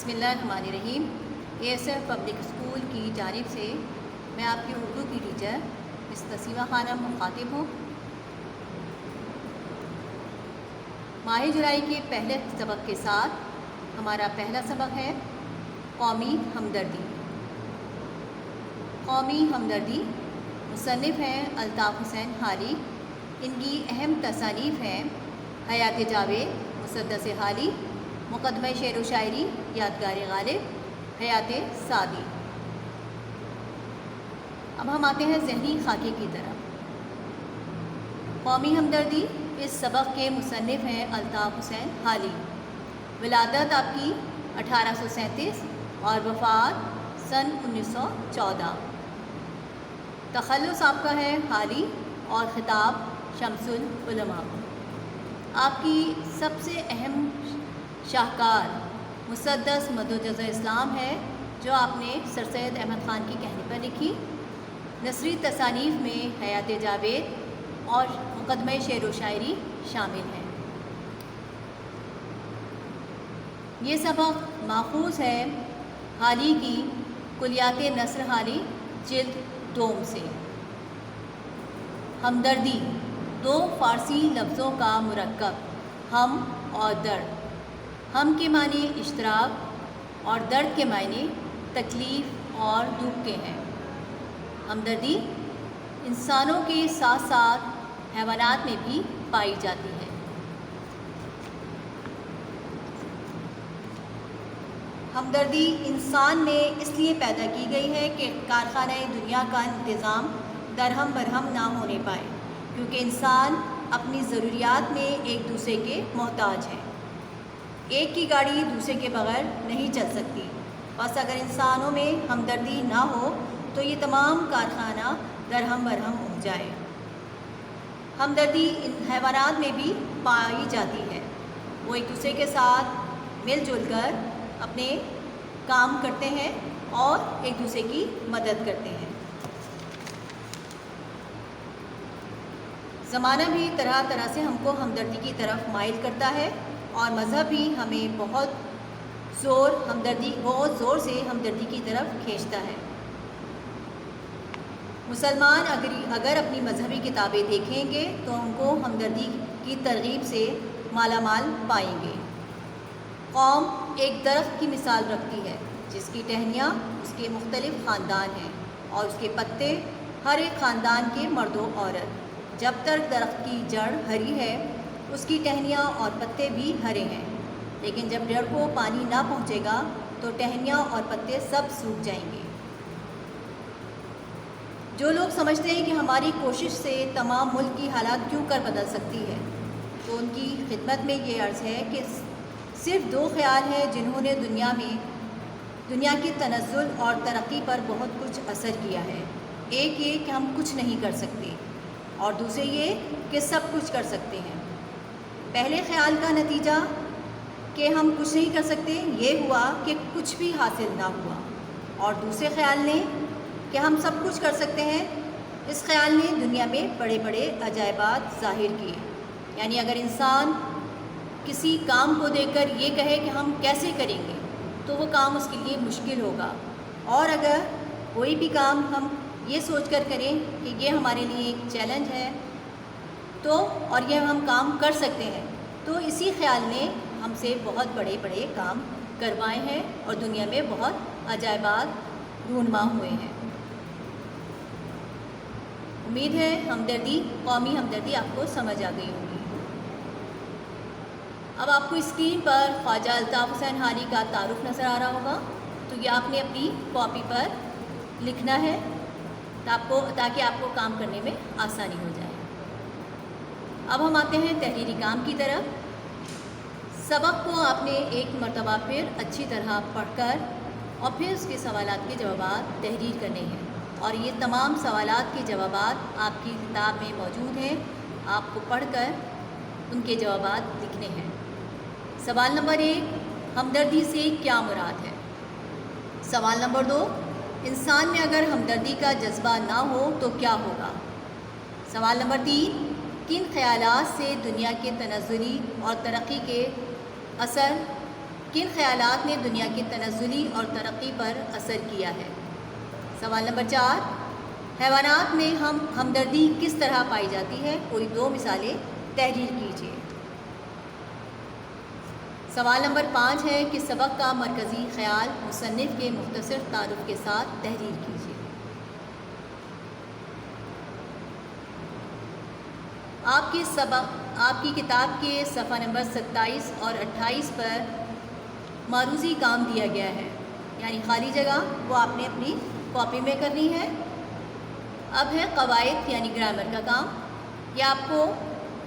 بسم اللہ الرحمن الرحیم۔ A S F public school کی جانب سے میں آپ کی اردو کی ٹیچر مس نسیمہ خانم مخاطب ہوں۔ ماہ جولائی کے پہلے سبق کے ساتھ ہمارا پہلا سبق ہے قومی ہمدردی۔ قومی ہمدردی مصنف ہیں الطاف حسین حالی۔ ان کی اہم تصانیف ہیں حیات جاوید، مسدس حالی، مقدمہ شعر و شاعری، یادگار غالب، حیات سعدی۔ اب ہم آتے ہیں ذہنی خاکے کی طرف۔ قومی ہمدردی اس سبق کے مصنف ہیں الطاف حسین حالی۔ ولادت آپ کی 1837 اور وفات سن 1914۔ تخلص آپ کا ہے حالی اور خطاب شمس العلماء۔ آپ کی سب سے اہم شاہکار مسدس مدوجزہ اسلام ہے جو آپ نے سر سید احمد خان کی کہنے پر لکھی۔ نثری تصانیف میں حیات جاوید اور مقدمہ شعر و شاعری شامل ہیں۔ یہ سبق ماخوذ ہے حالی کی کلیات نثر حالی جلد دوم سے۔ ہمدردی دو فارسی لفظوں کا مرکب، ہم اور درد۔ ہم کے معنی اشتراک اور درد کے معنی تکلیف اور دکھ کے ہیں۔ ہمدردی انسانوں کے ساتھ ساتھ حیوانات میں بھی پائی جاتی ہے۔ ہمدردی انسان میں اس لیے پیدا کی گئی ہے کہ کارخانہ دنیا کا انتظام درہم برہم نہ ہونے پائے، کیونکہ انسان اپنی ضروریات میں ایک دوسرے کے محتاج ہیں۔ ایک کی گاڑی دوسرے کے بغیر نہیں چل سکتی، بس اگر انسانوں میں ہمدردی نہ ہو تو یہ تمام کارخانہ درہم برہم ہو جائے۔ ہمدردی حیوانات میں بھی پائی جاتی ہے۔ وہ ایک دوسرے کے ساتھ مل جل کر اپنے کام کرتے ہیں اور ایک دوسرے کی مدد کرتے ہیں۔ زمانہ بھی طرح طرح سے ہم کو ہمدردی کی طرف مائل کرتا ہے، اور مذہب بھی ہمیں بہت زور سے ہمدردی کی طرف کھینچتا ہے۔ مسلمان اگر اپنی مذہبی کتابیں دیکھیں گے تو ان کو ہمدردی کی ترغیب سے مالا مال پائیں گے۔ قوم ایک درخت کی مثال رکھتی ہے جس کی ٹہنیاں اس کے مختلف خاندان ہیں اور اس کے پتے ہر ایک خاندان کے مرد و عورت۔ جب تک درخت کی جڑ ہری ہے اس کی ٹہنیاں اور پتے بھی ہرے ہیں، لیکن جب جڑ کو پانی نہ پہنچے گا تو ٹہنیاں اور پتے سب سوکھ جائیں گے۔ جو لوگ سمجھتے ہیں کہ ہماری کوشش سے تمام ملک کی حالات کیوں کر بدل سکتی ہے، تو ان کی خدمت میں یہ عرض ہے کہ صرف دو خیال ہیں جنہوں نے دنیا کی تنزل اور ترقی پر بہت کچھ اثر کیا ہے۔ ایک یہ کہ ہم کچھ نہیں کر سکتے، اور دوسرے یہ کہ سب کچھ کر سکتے ہیں۔ پہلے خیال کا نتیجہ کہ ہم کچھ نہیں کر سکتے یہ ہوا کہ کچھ بھی حاصل نہ ہوا، اور دوسرے خیال نے کہ ہم سب کچھ کر سکتے ہیں، اس خیال نے دنیا میں بڑے بڑے عجائبات ظاہر کیے۔ یعنی اگر انسان کسی کام کو دیکھ کر یہ کہے کہ ہم کیسے کریں گے تو وہ کام اس کے لیے مشکل ہوگا، اور اگر کوئی بھی کام ہم یہ سوچ کر کریں کہ یہ ہمارے لیے ایک چیلنج ہے اور یہ ہم کام کر سکتے ہیں، تو اسی خیال نے ہم سے بہت بڑے بڑے کام کروائے ہیں اور دنیا میں بہت عجائبات رونما ہوئے ہیں۔ امید ہے قومی ہمدردی آپ کو سمجھ آ گئی ہوگی۔ اب آپ کو اسکرین پر خواجہ الطاف حسین حالی کا تعارف نظر آ رہا ہوگا، تو یہ آپ نے اپنی کاپی پر لکھنا ہے تاکہ آپ کو کام کرنے میں آسانی ہو جائے۔ اب ہم آتے ہیں تحریری کام کی طرف۔ سبق کو آپ نے ایک مرتبہ پھر اچھی طرح پڑھ کر اور پھر اس کے سوالات کے جوابات تحریر کرنے ہیں، اور یہ تمام سوالات کے جوابات آپ کی کتاب میں موجود ہیں۔ آپ کو پڑھ کر ان کے جوابات لکھنے ہیں۔ سوال نمبر 1، ہمدردی سے کیا مراد ہے؟ سوال نمبر 2، انسان میں اگر ہمدردی کا جذبہ نہ ہو تو کیا ہوگا؟ سوال نمبر 3، کن خیالات سے دنیا کے تنزلی اور ترقی کے اثر کن خیالات نے دنیا کی تنزلی اور ترقی پر اثر کیا ہے؟ سوال نمبر 4، حیوانات میں ہمدردی کس طرح پائی جاتی ہے؟ کوئی 2 مثالیں تحریر کیجیے۔ سوال نمبر 5 ہے کہ سبق کا مرکزی خیال مصنف کے مختصر تعارف کے ساتھ تحریر کیجیے۔ آپ کی کتاب کے صفحہ نمبر 27 اور 28 پر معروضی کام دیا گیا ہے، یعنی خالی جگہ وہ آپ نے اپنی کاپی میں کرنی ہے۔ اب ہے قواعد یعنی گرامر کا کام۔ یہ آپ کو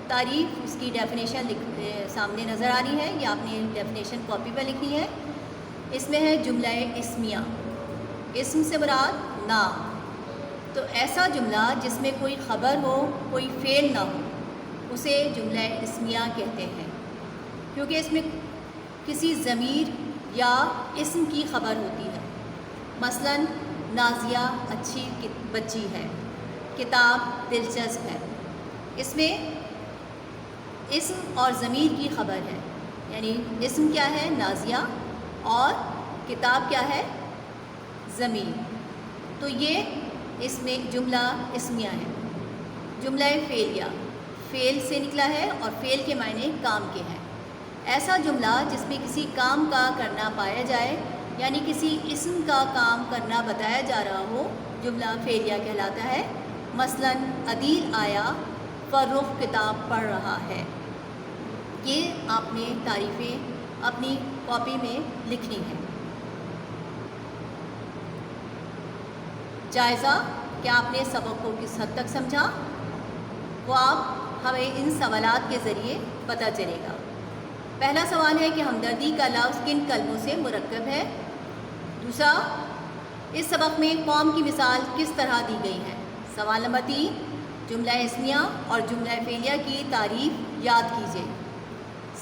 تعریف، اس کی ڈیفینیشن سامنے نظر آ رہی ہے، یہ آپ نے ڈیفینیشن کاپی پہ لکھنی ہے۔ اس میں ہے جملہ اسمیہ، اسم سے مراد نام، تو ایسا جملہ جس میں کوئی خبر ہو، کوئی فعل نہ ہو، اسے جملہ اسمیہ کہتے ہیں، کیونکہ اس میں کسی ضمیر یا اسم کی خبر ہوتی ہے۔ مثلا نازیہ اچھی بچی ہے، کتاب دلچسپ ہے، اس میں اسم اور ضمیر کی خبر ہے، یعنی اسم کیا ہے؟ نازیہ، اور کتاب کیا ہے؟ ضمیر، تو یہ اس میں جملہ اسمیہ ہے۔ جملہ فعلیہ فعل سے نکلا ہے اور فعل کے معنی کام کے ہیں۔ ایسا جملہ جس میں کسی کام کا کرنا پایا جائے، یعنی کسی اسم کا کام کرنا بتایا جا رہا ہو، جملہ فعلیہ کہلاتا ہے۔ مثلا عدیل آیا، فرخ کتاب پڑھ رہا ہے۔ یہ آپ نے تعریفیں اپنی کاپی میں لکھنی ہیں۔ جائزہ، کیا آپ نے سبق کو کس حد تک سمجھا؟ وہ آپ ہمیں ان سوالات کے ذریعے پتہ چلے گا۔ پہلا سوال ہے کہ ہمدردی کا لفظ کن کلموں سے مرکب ہے؟ دوسرا، اس سبق میں قوم کی مثال کس طرح دی گئی ہے؟ سوال نمبر 3، جملہ اسمیہ اور جملہ فعلیہ کی تعریف یاد کیجیے۔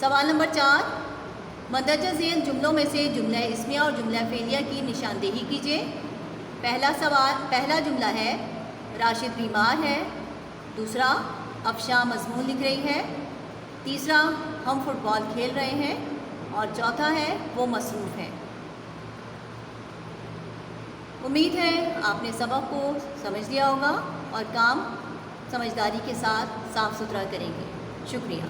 سوال نمبر 4، مندرجہ ذیل جملوں میں سے جملہ اسمیہ اور جملہ فعلیہ کی نشاندہی کیجیے۔ پہلا جملہ ہے راشد بیمار ہے، دوسرا افشاں مضمون لکھ رہی ہے، تیسرا ہم فٹ بال کھیل رہے ہیں، اور چوتھا ہے وہ مصروف ہے۔ امید ہے آپ نے سبق کو سمجھ لیا ہوگا اور کام سمجھداری کے ساتھ صاف ستھرا کریں گے۔ شکریہ۔